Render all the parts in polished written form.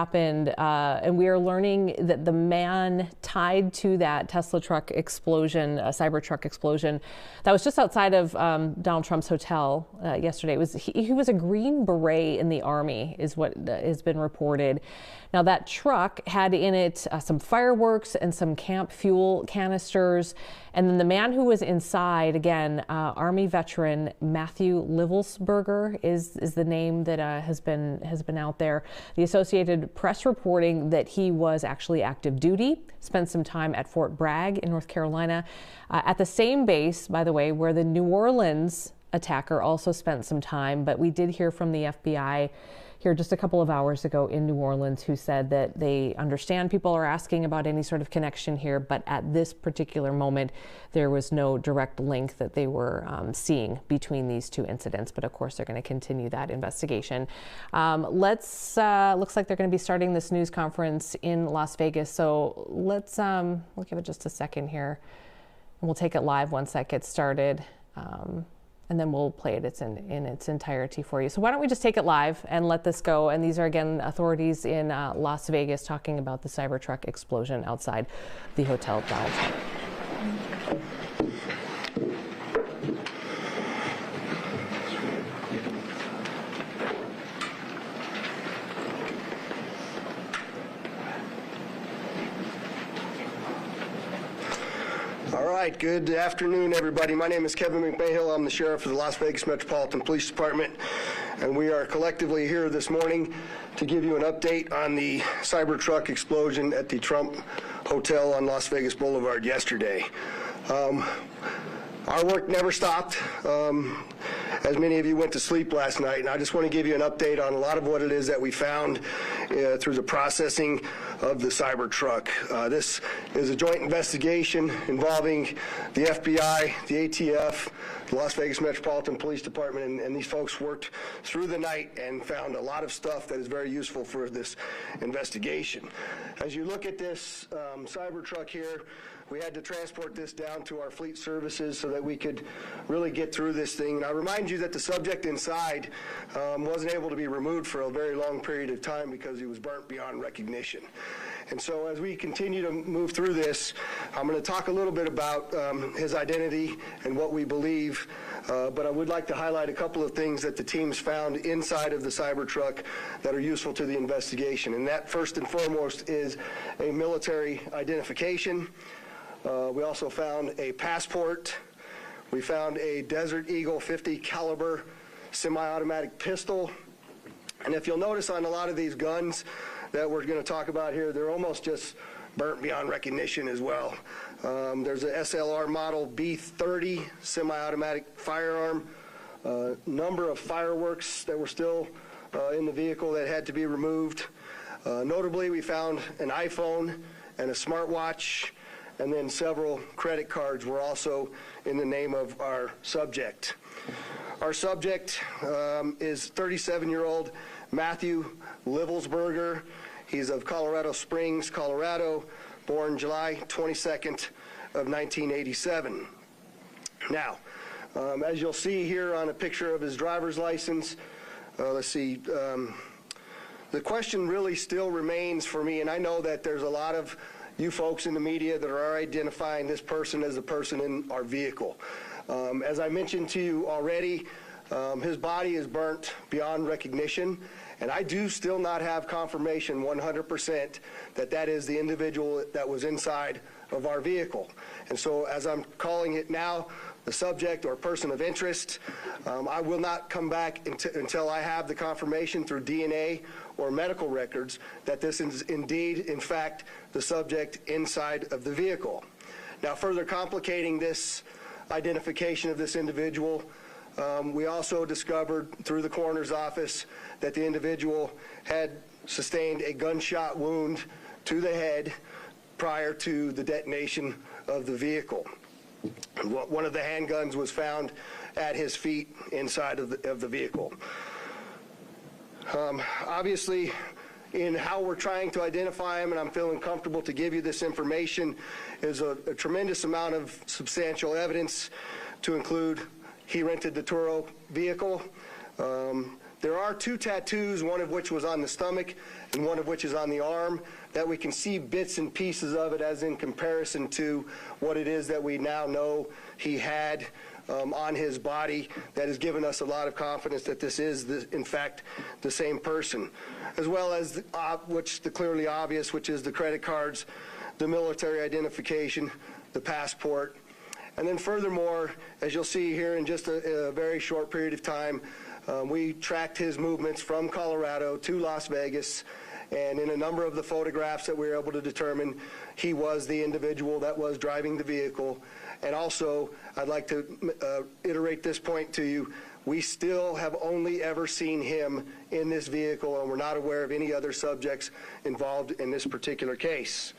happened, and we are learning that the man tied to that Tesla truck explosion, a Cybertruck explosion, that was just outside of Donald Trump's hotel yesterday. He was a Green Beret in the Army, is what has been reported. Now, that truck had in it some fireworks and some camp fuel canisters. And then the man who was inside, again, Army veteran Matthew Livelsberger is the name that has been out there. The Associated Press reporting that he was actually active duty, spent some time at Fort Bragg in North Carolina, at the same base, by the way, where the New Orleans attacker also spent some time. But we did hear from the FBI here just a couple of hours ago in New Orleans, who said that they understand people are asking about any sort of connection here, but at this particular moment, there was no direct link that they were seeing between these two incidents. But of course, they're going to continue that investigation. Looks like they're going to be starting this news conference in Las Vegas. So we'll give it just a second here, and we'll take it live once that gets started. And then we'll play it in its entirety for you. So why don't we just take it live and let this go? And these are, again, authorities in Las Vegas talking about the Cybertruck explosion outside the Hotel Donald Trump. All right, good afternoon, everybody. My name is Kevin McMahill. I'm the sheriff of the Las Vegas Metropolitan Police Department, and we are collectively here this morning to give you an update on the Cybertruck explosion at the Trump Hotel on Las Vegas Boulevard yesterday. Our work never stopped, as many of you went to sleep last night, and I just want to give you an update on a lot of what it is that we found through the processing of the Cybertruck. This is a joint investigation involving the FBI, the ATF, the Las Vegas Metropolitan Police Department, and these folks worked through the night and found a lot of stuff that is very useful for this investigation. As you look at this Cybertruck here, we had to transport this down to our fleet services so that we could really get through this thing. And I remind you that the subject inside wasn't able to be removed for a very long period of time because he was burnt beyond recognition. And so as we continue to move through this, I'm going to talk a little bit about his identity and what we believe, but I would like to highlight a couple of things that the teams found inside of the Cybertruck that are useful to the investigation. And that, first and foremost, is a military identification. We also found a passport. We found a Desert Eagle 50 caliber semi-automatic pistol. And if you'll notice on a lot of these guns that we're going to talk about here, they're almost just burnt beyond recognition as well. There's a SLR model B30 semi-automatic firearm, number of fireworks that were still in the vehicle that had to be removed. Notably, we found an iPhone and a smartwatch, and then several credit cards were also in the name of our subject. Our subject is 37-year-old Matthew Livelsberger. He's of Colorado Springs, Colorado, born July 22nd of 1987. Now, as you'll see here on a picture of his driver's license, let's see, the question really still remains for me, and I know that there's a lot of you folks in the media that are identifying this person as the person in our vehicle. As I mentioned to you already, his body is burnt beyond recognition, and I do still not have confirmation 100% that that is the individual that was inside of our vehicle. And so as I'm calling it now, the subject or person of interest, I will not come back until I have the confirmation through DNA or medical records that this is indeed, in fact, the subject inside of the vehicle. Now, further complicating this identification of this individual, we also discovered through the coroner's office that the individual had sustained a gunshot wound to the head prior to the detonation of the vehicle. One of the handguns was found at his feet inside of the vehicle. Obviously, in how we're trying to identify him, and I'm feeling comfortable to give you this information, is a tremendous amount of substantial evidence to include he rented the Turo vehicle. There are 2 tattoos, one of which was on the stomach and one of which is on the arm, that we can see bits and pieces of it as in comparison to what it is that we now know he had on his body. That has given us a lot of confidence that this is, in fact, the same person, as well as the clearly obvious, which is the credit cards, the military identification, the passport. And then furthermore, as you'll see here in just a very short period of time, we tracked his movements from Colorado to Las Vegas, and in a number of the photographs that we were able to determine, he was the individual that was driving the vehicle. And also, I'd like to iterate this point to you. We still have only ever seen him in this vehicle, and we're not aware of any other subjects involved in this particular case.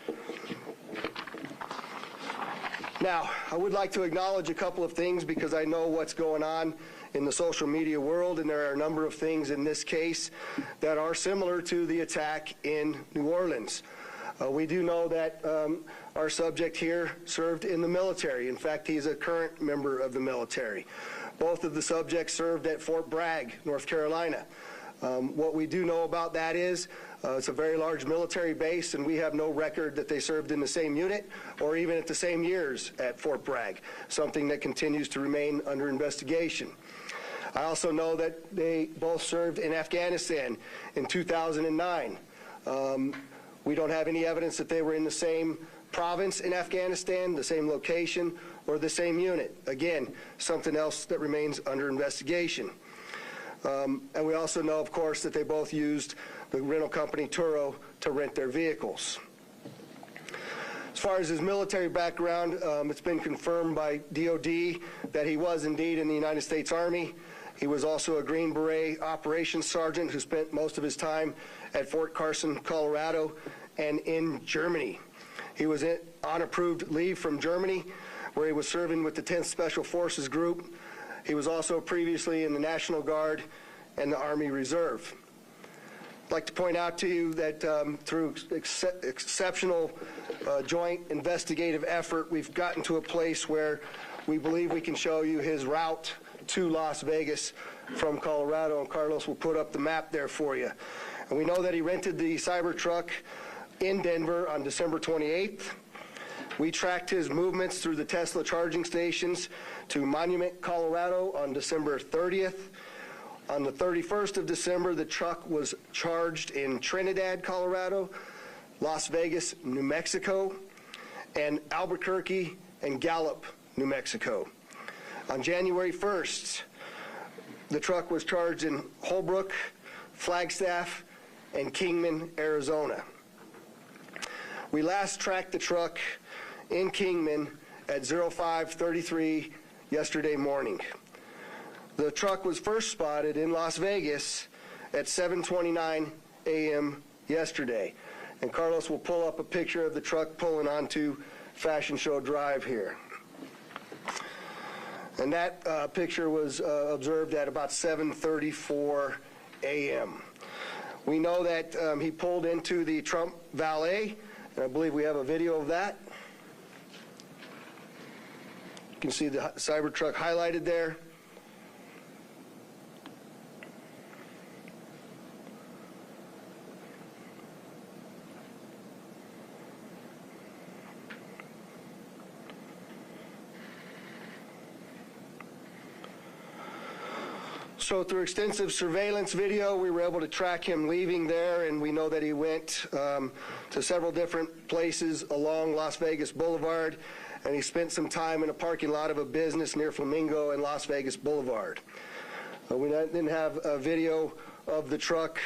Now, I would like to acknowledge a couple of things because I know what's going on in the social media world, and there are a number of things in this case that are similar to the attack in New Orleans. We do know that our subject here served in the military. In fact, he's a current member of the military. Both of the subjects served at Fort Bragg, North Carolina. What we do know about that is it's a very large military base, and we have no record that they served in the same unit or even at the same years at Fort Bragg, something that continues to remain under investigation. I also know that they both served in Afghanistan in 2009. We don't have any evidence that they were in the same province in Afghanistan, the same location, or the same unit. Again, something else that remains under investigation. And we also know, of course, that they both used the rental company Turo to rent their vehicles. As far as his military background, it's been confirmed by DOD that he was indeed in the United States Army. He was also a Green Beret operations sergeant who spent most of his time at Fort Carson, Colorado, and in Germany. He was on approved leave from Germany, where he was serving with the 10th Special Forces Group. He was also previously in the National Guard and the Army Reserve. I'd like to point out to you that through exceptional joint investigative effort, we've gotten to a place where we believe we can show you his route to Las Vegas from Colorado, and Carlos will put up the map there for you. And we know that he rented the Cybertruck in Denver on December 28th. We tracked his movements through the Tesla charging stations to Monument, Colorado on December 30th. On the 31st of December, the truck was charged in Trinidad, Colorado, Las Vegas, New Mexico, and Albuquerque and Gallup, New Mexico. On January 1st, the truck was charged in Holbrook, Flagstaff, and Kingman, Arizona. We last tracked the truck in Kingman at 05:33 yesterday morning. The truck was first spotted in Las Vegas at 7:29 a.m. yesterday. And Carlos will pull up a picture of the truck pulling onto Fashion Show Drive here. And that picture was observed at about 7:34 a.m. We know that he pulled into the Trump Valet, and I believe we have a video of that. You can see the Cybertruck highlighted there. So through extensive surveillance video, we were able to track him leaving there, and we know that he went to several different places along Las Vegas Boulevard, and he spent some time in a parking lot of a business near Flamingo and Las Vegas Boulevard. We didn't have a video of the truck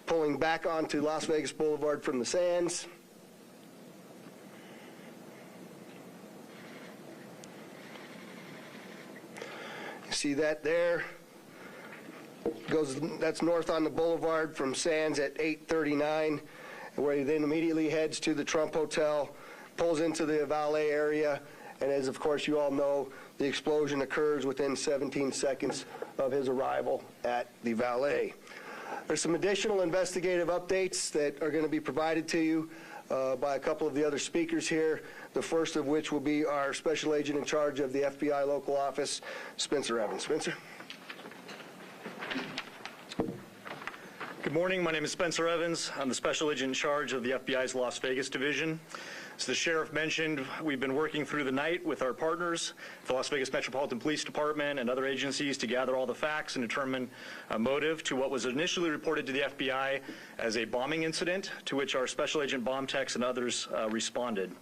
pulling back onto Las Vegas Boulevard from the sands. You see that there? That's north on the boulevard from Sands at 8:39, where he then immediately heads to the Trump Hotel, pulls into the valet area, and as of course you all know, the explosion occurs within 17 seconds of his arrival at the valet. There's some additional investigative updates that are going to be provided to you by a couple of the other speakers here, the first of which will be our special agent in charge of the FBI local office, Spencer Evans. Spencer? Good morning. My name is Spencer Evans. I'm the Special Agent in charge of the FBI's Las Vegas Division. As the Sheriff mentioned, we've been working through the night with our partners, the Las Vegas Metropolitan Police Department and other agencies, to gather all the facts and determine a motive to what was initially reported to the FBI as a bombing incident, to which our Special Agent bomb techs and others responded.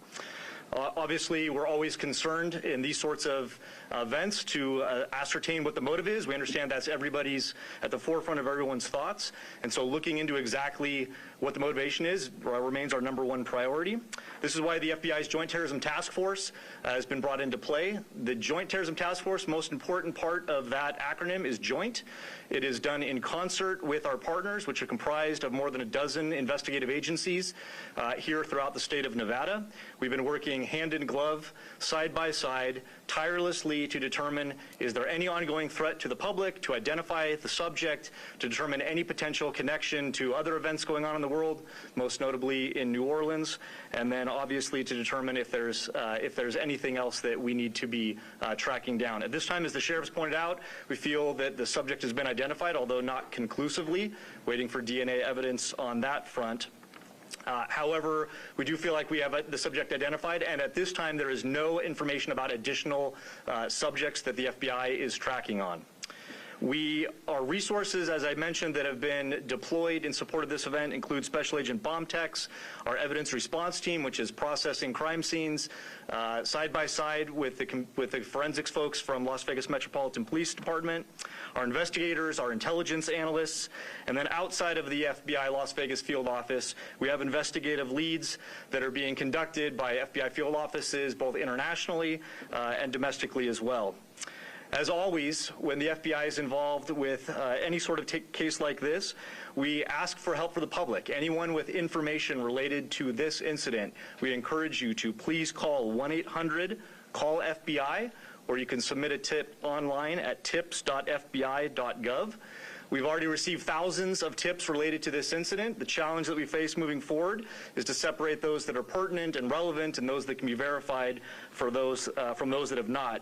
Obviously, we're always concerned in these sorts of events to ascertain what the motive is. We understand that's everybody's at the forefront of everyone's thoughts. And so looking into exactly what the motivation is remains our #1 priority. This is why the FBI's Joint Terrorism Task Force has been brought into play. The Joint Terrorism Task Force, most important part of that acronym is joint. It is done in concert with our partners, which are comprised of more than a dozen investigative agencies here throughout the state of Nevada. We've been working hand in glove, side by side, tirelessly to determine, is there any ongoing threat to the public, to identify the subject, to determine any potential connection to other events going on in the world, most notably in New Orleans, and then obviously to determine if there's anything else that we need to be tracking down. At this time, as the Sheriff's pointed out, we feel that the subject has been identified, although not conclusively, waiting for DNA evidence on that front. However, we do feel like we have the subject identified, and at this time there is no information about additional subjects that the FBI is tracking on. Our resources, as I mentioned, that have been deployed in support of this event include Special Agent bomb techs, our evidence response team, which is processing crime scenes, side by side with the forensics folks from Las Vegas Metropolitan Police Department, our investigators, our intelligence analysts, and then outside of the FBI Las Vegas field office, we have investigative leads that are being conducted by FBI field offices both internationally and domestically as well. As always, when the FBI is involved with any sort of case like this, we ask for help for the public. Anyone with information related to this incident, we encourage you to please call 1-800-CALL-FBI, or you can submit a tip online at tips.fbi.gov. We've already received thousands of tips related to this incident. The challenge that we face moving forward is to separate those that are pertinent and relevant and those that can be verified from those that have not.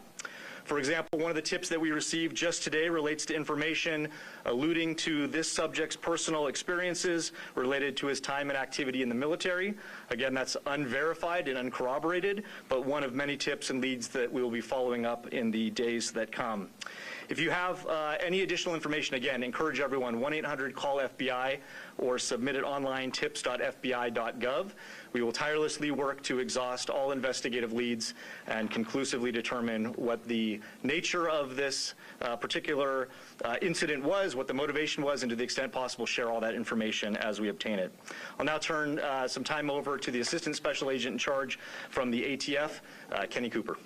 For example, one of the tips that we received just today relates to information alluding to this subject's personal experiences related to his time and activity in the military. Again, that's unverified and uncorroborated, but one of many tips and leads that we will be following up in the days that come. If you have any additional information, again, encourage everyone, 1-800-CALL-FBI or submit it online, tips.fbi.gov. We will tirelessly work to exhaust all investigative leads and conclusively determine what the nature of this particular incident was, what the motivation was, and to the extent possible, share all that information as we obtain it. I'll now turn some time over to the Assistant Special Agent in charge from the ATF, Kenny Cooper.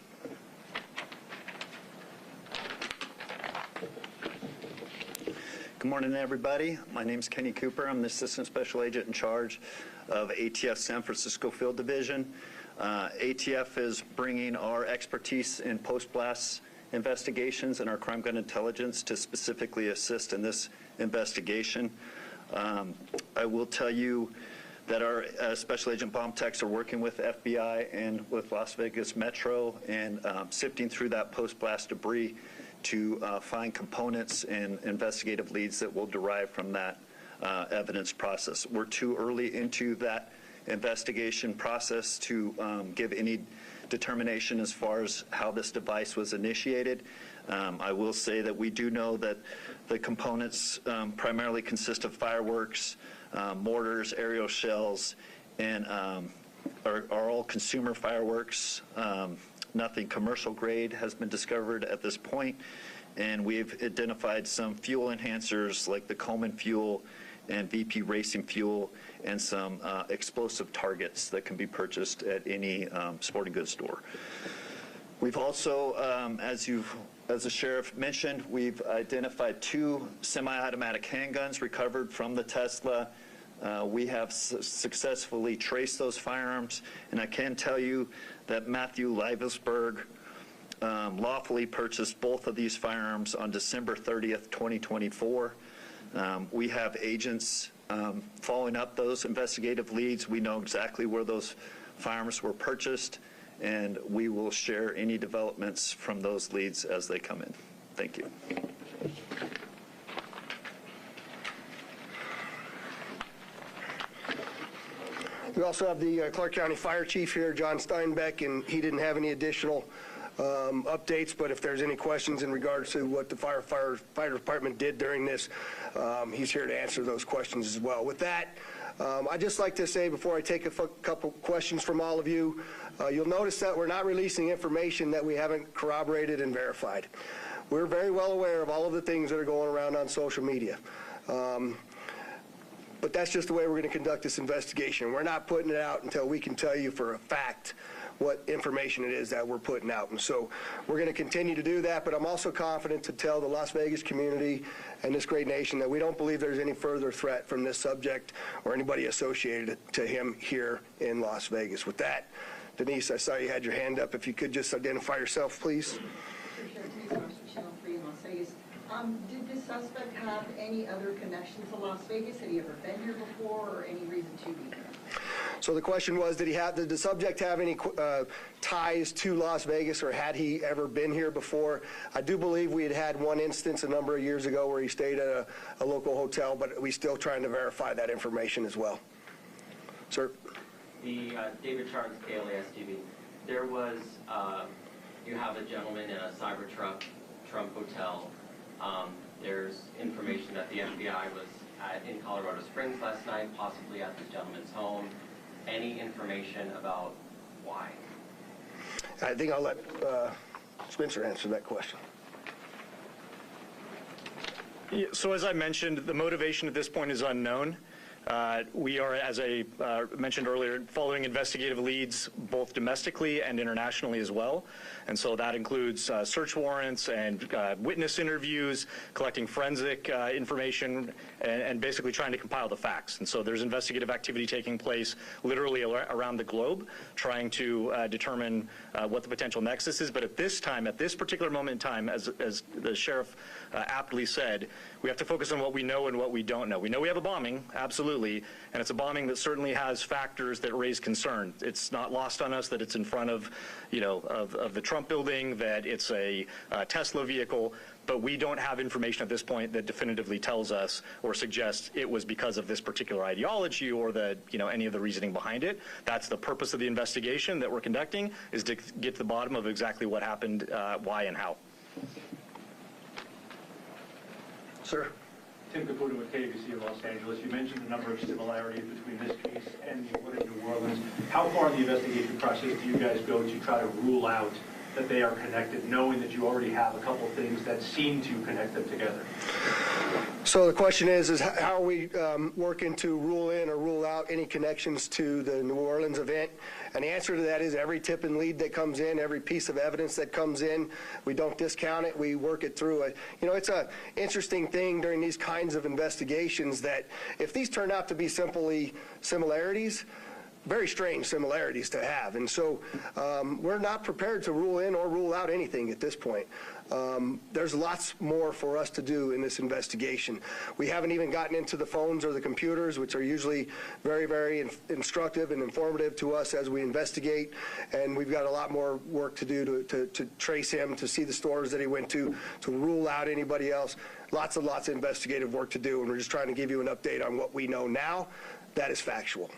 Good morning, everybody. My name is Kenny Cooper. I'm the Assistant Special Agent in charge of ATF San Francisco Field Division. ATF is bringing our expertise in post-blast investigations and our crime gun intelligence to specifically assist in this investigation. I will tell you that our Special Agent bomb techs are working with FBI and with Las Vegas Metro and sifting through that post-blast debris to find components and investigative leads that will derive from that evidence process. We're too early into that investigation process to give any determination as far as how this device was initiated. I will say that we do know that the components primarily consist of fireworks, mortars, aerial shells, and are all consumer fireworks. Nothing commercial grade has been discovered at this point, and we've identified some fuel enhancers like the Coleman fuel and VP racing fuel and some explosive targets that can be purchased at any sporting goods store. We've also, as the Sheriff mentioned, we've identified 2 semi-automatic handguns recovered from the Tesla. We have successfully traced those firearms, and I can tell you that Matthew Livelsberger lawfully purchased both of these firearms on December 30th, 2024. We have agents following up those investigative leads. We know exactly where those firearms were purchased, and we will share any developments from those leads as they come in. Thank you. We also have the Clark County Fire Chief here, John Steinbeck, and he didn't have any additional updates, but if there's any questions in regards to what the fire department did during this, he's here to answer those questions as well. With that, I'd just like to say before I take a couple questions from all of you, you'll notice that we're not releasing information that we haven't corroborated and verified. We're very well aware of all of the things that are going around on social media. But that's just the way we're going to conduct this investigation. We're not putting it out until we can tell you for a fact what information it is that we're putting out. And so we're going to continue to do that, but I'm also confident to tell the Las Vegas community and this great nation that we don't believe there's any further threat from this subject or anybody associated to him here in Las Vegas. With that, Denise, I saw you had your hand up. If you could just identify yourself, please. Did the suspect have any other connections to Las Vegas? Had he ever been here before, or any reason to be here? So the question was, did the subject have any ties to Las Vegas, or had he ever been here before? I do believe we had one instance a number of years ago where he stayed at a local hotel, but we're still trying to verify that information as well. Sir? The David Charles, KLAS TV. There was, you have a gentleman in a Cybertruck Trump Hotel. There's information that the FBI was in Colorado Springs last night, possibly at this gentleman's home. Any information about why? I think I'll let Spencer answer that question. Yeah, so as I mentioned, the motivation at this point is unknown. We are, as I mentioned earlier, following investigative leads both domestically and internationally as well. And so that includes search warrants and witness interviews, collecting forensic information, and basically trying to compile the facts. And so there's investigative activity taking place literally around the globe, trying to determine what the potential nexus is. But at this time, at this particular moment in time, as the sheriff aptly said, we have to focus on what we know and what we don't know. We know we have a bombing, absolutely, and it's a bombing that certainly has factors that raise concern. It's not lost on us that it's in front of, of the Trump building, that it's a Tesla vehicle, but we don't have information at this point that definitively tells us or suggests it was because of this particular ideology or the, any of the reasoning behind it. That's the purpose of the investigation that we're conducting, is to get to the bottom of exactly what happened, why and how. Sir? Tim Caputo with KBC of Los Angeles. You mentioned a number of similarities between this case and the one in New Orleans. How far in the investigation process do you guys go to try to rule out that they are connected, knowing that you already have a couple things that seem to connect them together? So the question is how are we working to rule in or rule out any connections to the New Orleans event? And the answer to that is every tip and lead that comes in, every piece of evidence that comes in, we don't discount it, we work it through. It's an interesting thing during these kinds of investigations that if these turn out to be simply similarities, very strange similarities to have. And so we're not prepared to rule in or rule out anything at this point. There's lots more for us to do in this investigation. We haven't even gotten into the phones or the computers, which are usually very, very instructive and informative to us as we investigate. And we've got a lot more work to do to trace him, to see the stores that he went to rule out anybody else. Lots and lots of investigative work to do, and we're just trying to give you an update on what we know now. That is factual.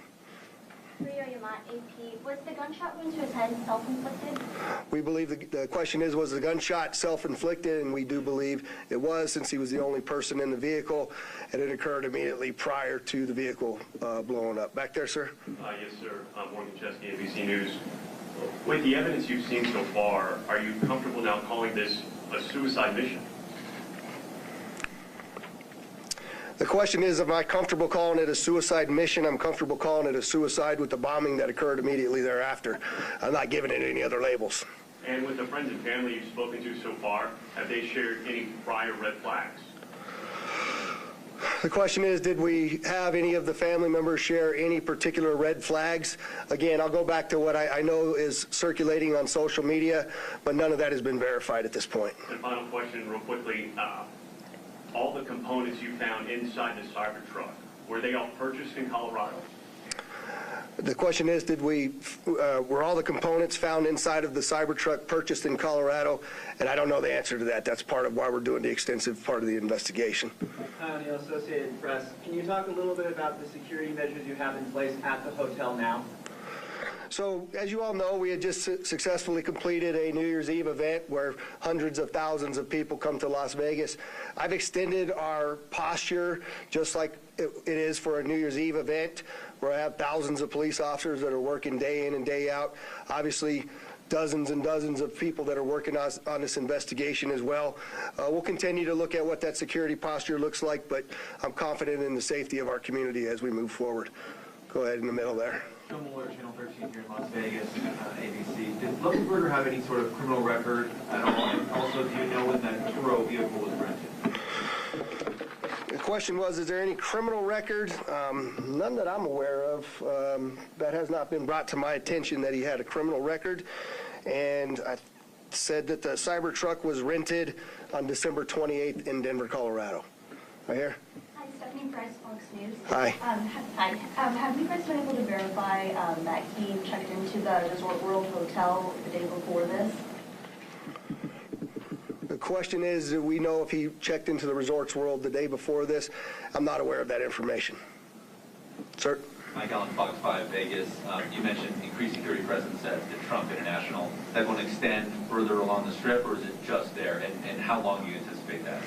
AP, was the gunshot wound to his head self-inflicted? We believe the question was the gunshot self-inflicted, and we do believe it was, since he was the only person in the vehicle, and it occurred immediately prior to the vehicle blowing up. Back there, sir? Yes, sir. Morgan Chesky, ABC News. With the evidence you've seen so far, are you comfortable now calling this a suicide mission? The question is, am I comfortable calling it a suicide mission? I'm comfortable calling it a suicide with the bombing that occurred immediately thereafter. I'm not giving it any other labels. And with the friends and family you've spoken to so far, have they shared any prior red flags? The question is, did we have any of the family members share any particular red flags? Again, I'll go back to what I know is circulating on social media, but none of that has been verified at this point. And final question real quickly. All the components you found inside the Cybertruck, were they all purchased in Colorado? The question is, were all the components found inside of the Cybertruck purchased in Colorado? And I don't know the answer to that. That's part of why we're doing the extensive part of the investigation. Hi, Neil, Associated Press. Can you talk a little bit about the security measures you have in place at the hotel now? So, as you all know, we had just successfully completed a New Year's Eve event where hundreds of thousands of people come to Las Vegas. I've extended our posture just like it is for a New Year's Eve event, where I have thousands of police officers that are working day in and day out. Obviously, dozens and dozens of people that are working on this investigation as well. We'll continue to look at what that security posture looks like, but I'm confident in the safety of our community as we move forward. Go ahead in the middle there. Joe Mueller, Channel 13 here in Las Vegas, ABC. Did Livelsberger have any sort of criminal record at all? And also, do you know when that Turo vehicle was rented? The question was, is there any criminal record? None that I'm aware of. That has not been brought to my attention that he had a criminal record. And I said that the Cybertruck was rented on December 28th in Denver, Colorado. Right here. Fox News. Hi. Hi. Have you guys been able to verify that he checked into the Resort World Hotel the day before this? The question is, do we know if he checked into the Resorts World the day before this? I'm not aware of that information. Sir? Mike Allen, Fox 5 Vegas. You mentioned increased security presence at the Trump International. Is that going to extend further along the Strip, or is it just there? And how long do you anticipate that?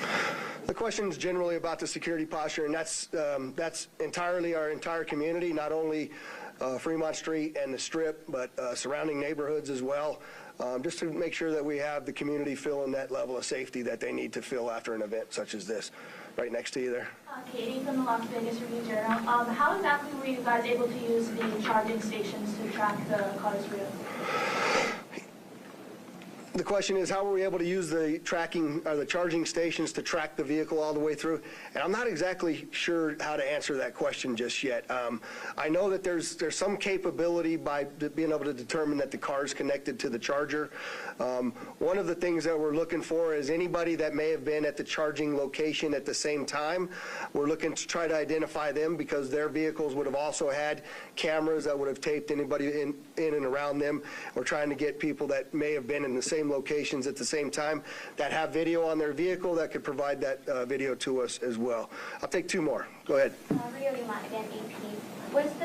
The question is generally about the security posture, and that's entirely our entire community, not only Fremont Street and the Strip, but surrounding neighborhoods as well, just to make sure that we have the community feeling that level of safety that they need to feel after an event such as this. Right next to you there. Katie from the Las Vegas Review-Journal. How exactly were you guys able to use the charging stations to track the car's route? The question is, how were we able to use the charging stations to track the vehicle all the way through? And I'm not exactly sure how to answer that question just yet. I know that there's some capability by being able to determine that the car is connected to the charger. One of the things that we're looking for is anybody that may have been at the charging location at the same time. We're looking to try to identify them because their vehicles would have also had cameras that would have taped anybody in and around them. We're trying to get people that may have been in the same locations at the same time that have video on their vehicle that could provide that video to us as well. I'll take two more. Go ahead. Rio Dumont again, AP.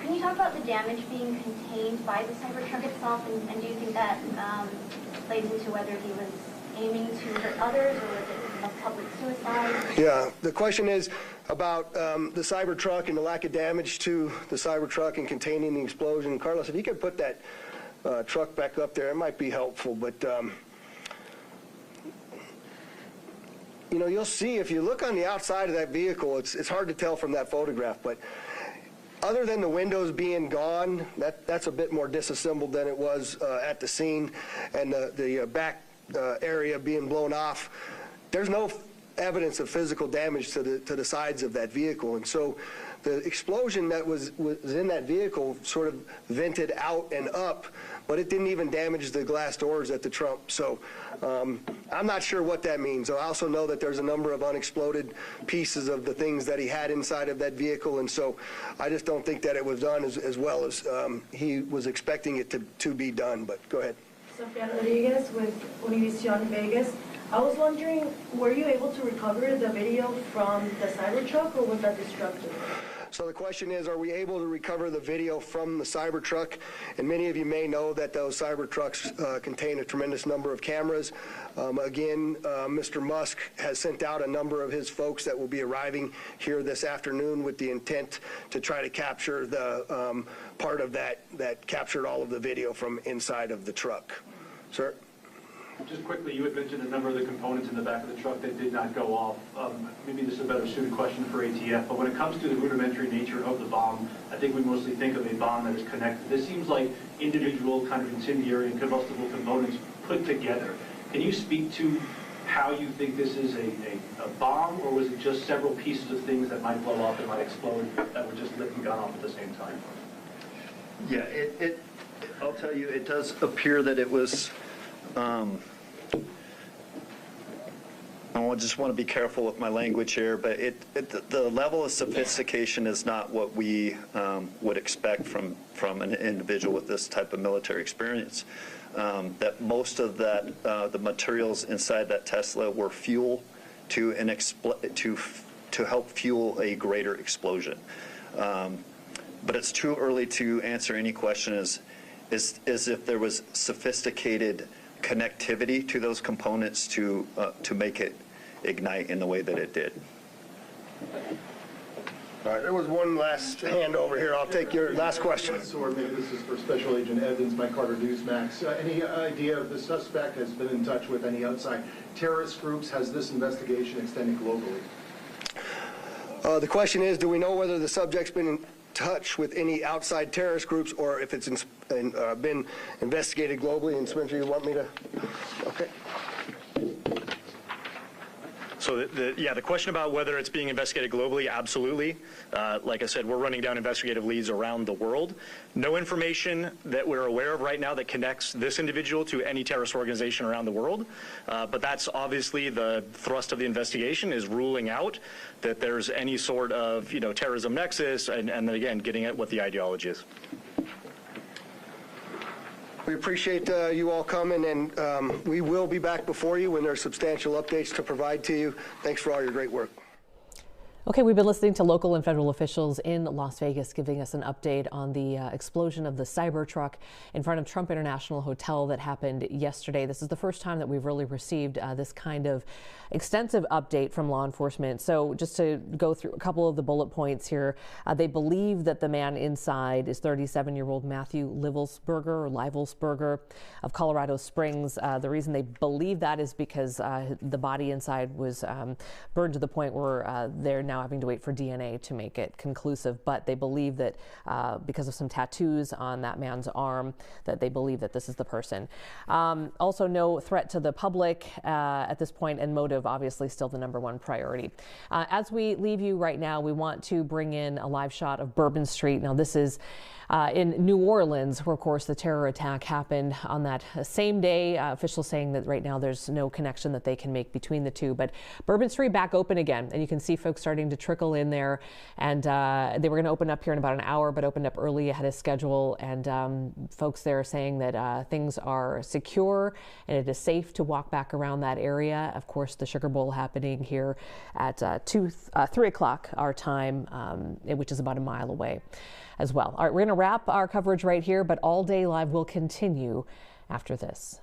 Can you talk about the damage being contained by the Cybertruck itself, and do you think that plays into whether he was aiming to hurt others, or was it a public suicide? Yeah, the question is about the Cybertruck and the lack of damage to the Cybertruck and containing the explosion. Carlos, if you could put that truck back up there, it might be helpful, but you know, you'll see if you look on the outside of that vehicle, it's hard to tell from that photograph, but other than the windows being gone, that's a bit more disassembled than it was at the scene, and the back area being blown off. There's no evidence of physical damage to the sides of that vehicle, and so the explosion that was in that vehicle sort of vented out and up, but it didn't even damage the glass doors at the Trump. So I'm not sure what that means. I also know that there's a number of unexploded pieces of the things that he had inside of that vehicle, and so I just don't think that it was done as well as he was expecting it to be done. But go ahead. Sofia Rodriguez with Univision Vegas. I was wondering, were you able to recover the video from the Cybertruck, or was that destructive? So the question is, are we able to recover the video from the Cybertruck? And many of you may know that those Cybertrucks contain a tremendous number of cameras. Again, Mr. Musk has sent out a number of his folks that will be arriving here this afternoon with the intent to try to capture the part of that captured all of the video from inside of the truck. Sir? Just quickly, you had mentioned a number of the components in the back of the truck that did not go off. Maybe this is a better suited question for ATF, but when it comes to the rudimentary nature of the bomb, I think we mostly think of a bomb that is connected. This seems like individual kind of incendiary and combustible components put together. Can you speak to how you think this is a bomb, or was it just several pieces of things that might blow up and might explode that were just lit and gone off at the same time? Yeah, I'll tell you, it does appear that it was I just want to be careful with my language here, but the level of sophistication is not what we would expect from an individual with this type of military experience. That most of the materials inside that Tesla were fuel to help fuel a greater explosion. But it's too early to answer any question as if there was sophisticated connectivity to those components to make it ignite in the way that it did. All right, there was one last hand over here. I'll take your last question. Or maybe this is for Special Agent Evans, Mike Carter, Newsmax. Any idea if the suspect has been in touch with any outside terrorist groups? Has this investigation extended globally? The question is, do we know whether the subject's been in touch with any outside terrorist groups or if it's been investigated globally? And Spencer, you want me to? Okay. So the question about whether it's being investigated globally, absolutely. Like I said, we're running down investigative leads around the world. No information that we're aware of right now that connects this individual to any terrorist organization around the world. But that's obviously the thrust of the investigation, is ruling out that there's any sort of terrorism nexus, and then again getting at what the ideology is. We appreciate you all coming, and we will be back before you when there's substantial updates to provide to you. Thanks for all your great work. Okay, we've been listening to local and federal officials in Las Vegas giving us an update on the explosion of the Cybertruck in front of Trump International Hotel that happened yesterday. This is the first time that we've really received this kind of extensive update from law enforcement. So just to go through a couple of the bullet points here, they believe that the man inside is 37-year-old Matthew Livelsberger of Colorado Springs. The reason they believe that is because the body inside was burned to the point where they're now having to wait for DNA to make it conclusive, but they believe that because of some tattoos on that man's arm, that they believe that this is the person. Also, no threat to the public at this point, and motive obviously still the #1 priority. As we leave you right now, we want to bring in a live shot of Bourbon Street. Now, this is in New Orleans, where, of course, the terror attack happened on that same day. Officials saying that right now there's no connection that they can make between the two. But Bourbon Street back open again, and you can see folks starting to trickle in there. And they were going to open up here in about an hour, but opened up early ahead of schedule. And folks there are saying that things are secure and it is safe to walk back around that area. Of course, the Sugar Bowl happening here at 3 o'clock our time, which is about a mile away as well. All right, we're going to wrap our coverage right here, but All Day Live will continue after this.